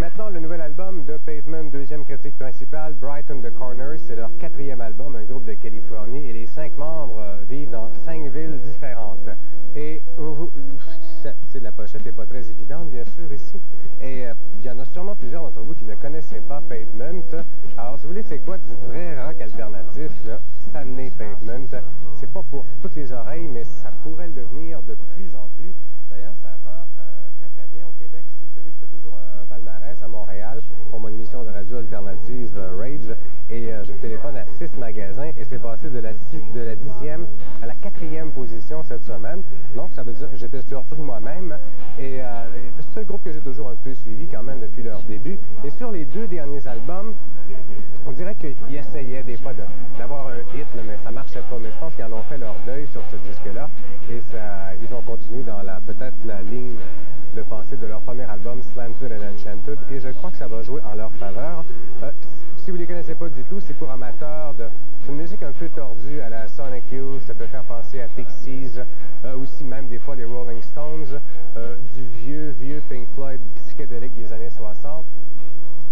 Maintenant, le nouvel album de Pavement, deuxième critique principale, Brighten the Corners. C'est leur quatrième album, un groupe de Californie, et les 5 membres vivent dans 5 villes différentes. Et la pochette n'est pas très évidente, bien sûr, ici. Et il y en a sûrement plusieurs d'entre vous qui ne connaissaient pas Pavement. Alors, si vous voulez, c'est quoi du vrai rock alternatif, là? Ça naît Pavement. C'est pas pour toutes les oreilles, mais ça pourrait le devenir de plus en plus. D'ailleurs, ça vend très, très bien au Québec. Si vous savez, je fais toujours un palmarès à Montréal pour mon émission de radio alternative Rage. Et je téléphone à 6 magasins et c'est passé de la 10e à la 4e position cette semaine. Donc, ça veut dire que j'étais surpris moi-même. Et c'est un groupe que j'ai toujours un peu suivi quand même depuis leur début. Et sur les 2 derniers albums, on dirait qu'ils essayaient des fois d'avoir un hit, là, mais ça marchait pas. Mais je pense qu'ils en ont fait leur deuil sur ce disque-là. Et ils ont continué dans peut-être la ligne de pensée de leur premier album, Slanted and Enchanted. Et je crois que ça va jouer en leur faveur. Si vous ne les connaissez pas du tout, c'est pour amateurs de... C'est une musique un peu tordue à la Sonic Youth. Ça peut faire penser à Pixies, aussi même des fois les Rolling Stones, du vieux Pink Floyd psychédélique des années 60.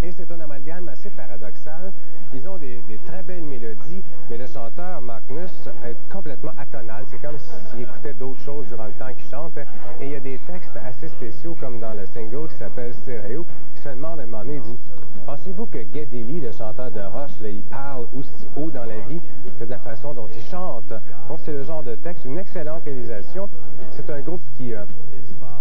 Et c'est un amalgame assez paradoxal. Ils ont des très belles mélodies, mais le chanteur, Magnus, est complètement atonal. C'est comme s'il écoutait d'autres choses durant le temps qu'il chante. Et il y a des textes assez spéciaux, comme dans le single qui s'appelle Stereo. Il se demande à un moment donné, il dit « Pensez-vous que Geddy Lee, le chanteur de Rush, là, il parle aussi haut dans la vie que de la façon dont il chante? » Donc c'est le genre de texte, une excellente réalisation. C'est un groupe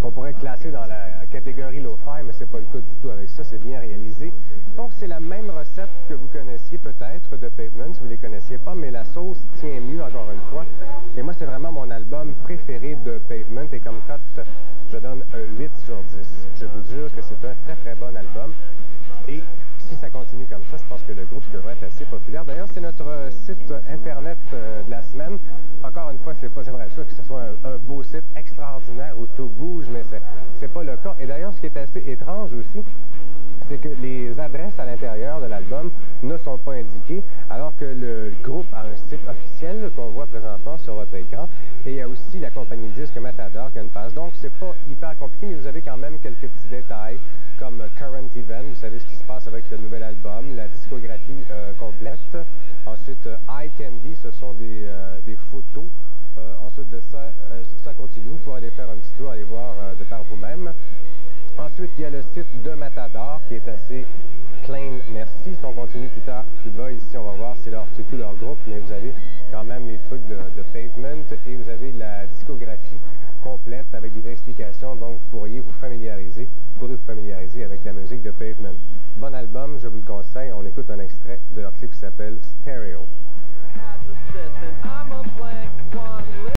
qu'on pourrait classer dans la catégorie lo-fi, mais c'est pas le cas du tout avec ça, c'est bien réalisé. Donc c'est la même recette que vous connaissiez peut-être de Pavement, si vous ne les connaissiez pas, mais la sauce tient mieux encore une fois. Et moi, c'est vraiment mon album préféré de Pavement, et comme cote, je donne un 8 sur 10. Je vous jure que c'est un très très bon album. Et si ça continue comme ça, je pense que le groupe devrait être assez populaire. D'ailleurs, c'est notre site Internet de la semaine. Encore une fois, j'aimerais sûr que ce soit un beau site extraordinaire où tout bouge, mais c'est pas le cas. Et d'ailleurs, ce qui est assez étrange aussi, c'est que les adresses à l'intérieur de l'album ne sont pas indiquées, alors que le groupe a un site officiel qu'on voit présentement sur votre écran. Et il y a aussi la compagnie disque Matador qui a une page. Donc, c'est pas hyper compliqué, mais vous avez quand même quelques petits détails, comme Current Event, vous savez ce qui se passe avec le nouvel album, la discographie complète. Ensuite, Eye Candy, ce sont des photos. Ensuite de ça, ça continue. Vous pourrez aller faire un petit tour, aller voir de par vous-même. Ensuite, il y a le site de Matador qui est assez plain, merci. Si on continue plus tard, plus bas, ici, on va voir, c'est tout leur groupe, mais vous avez quand même les trucs de Pavement et vous avez la discographie complète avec des explications, donc vous pourrez vous familiariser avec la musique de Pavement. Bon album, je vous le conseille. On écoute un extrait de leur clip qui s'appelle Stereo.